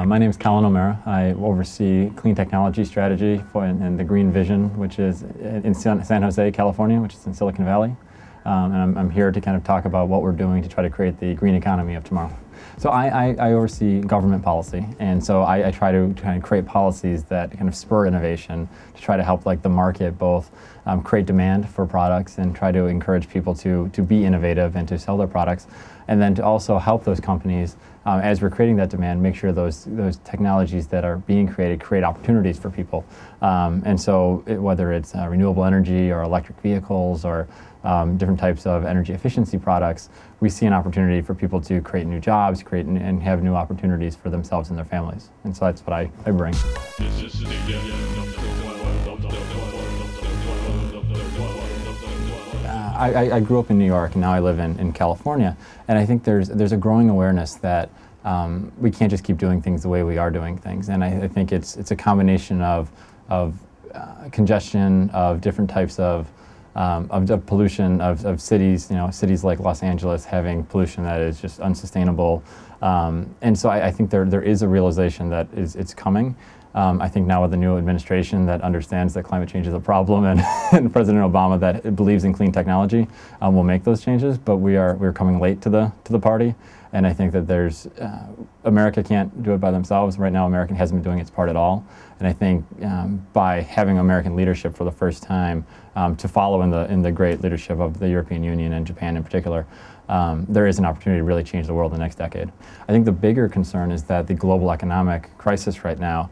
My name is Collin I oversee clean technology strategy and the Green Vision, which is in San Jose, California, which is in Silicon Valley. And I'm here to kind of talk about what we're doing to try to create the green economy of tomorrow. So I oversee government policy, and so I try to create policies that kind of spur innovation to try to help the market both create demand for products and try to encourage people to be innovative and to sell their products, and then to also help those companies as we're creating that demand, make sure those technologies that are being created create opportunities for people. And so whether it's renewable energy or electric vehicles or different types of energy efficiency products, we see an opportunity for people to create new jobs, and have new opportunities for themselves and their families. And so that's what I bring. I grew up in New York, and now I live in California, and I think there's a growing awareness that we can't just keep doing things the way we are doing things. And I think it's a combination of congestion, of different types of pollution, of cities, cities like Los Angeles having pollution that is just unsustainable. And so I think there is a realization that it's coming. I think now with the new administration that understands that climate change is a problem, and President Obama that believes in clean technology, will make those changes. But we're coming late to the party, and I think that America can't do it by themselves. Right now, America hasn't been doing its part at all. And I think by having American leadership for the first time to follow in the great leadership of the European Union and Japan in particular, there is an opportunity to really change the world in the next decade. I think the bigger concern is that the global economic crisis right now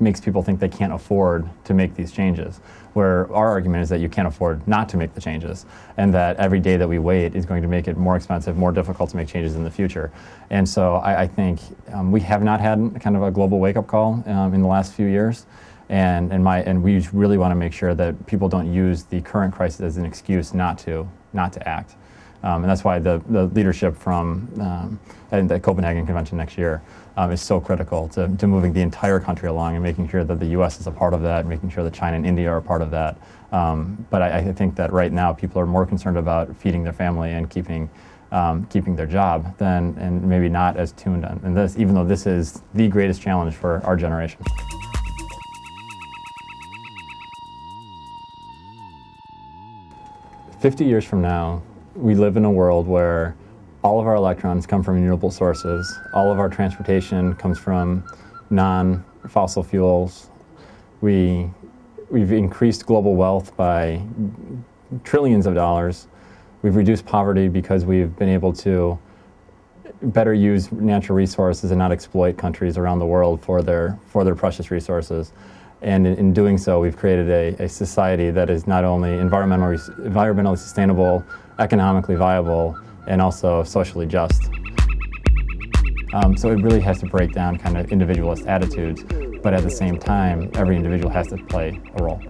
makes people think they can't afford to make these changes, where our argument is that you can't afford not to make the changes, and that every day that we wait is going to make it more expensive, more difficult to make changes in the future. And so I think we have not had kind of a global wake-up call in the last few years, and we really want to make sure that people don't use the current crisis as an excuse not to act. And that's why the leadership from the Copenhagen Convention next year is so critical to moving the entire country along and making sure that the U.S. is a part of that, making sure that China and India are a part of that. But I think that right now people are more concerned about feeding their family and keeping their job and maybe not as tuned on this, even though this is the greatest challenge for our generation. "50 years from now, we live in a world where all of our electrons come from renewable sources, all of our transportation comes from non-fossil fuels. We've increased global wealth by trillions of dollars. We've reduced poverty because we've been able to better use natural resources and not exploit countries around the world for their precious resources. And in doing so, we've created a society that is not only environmentally sustainable, economically viable, and also socially just. So it really has to break down kind of individualist attitudes, but at the same time, every individual has to play a role.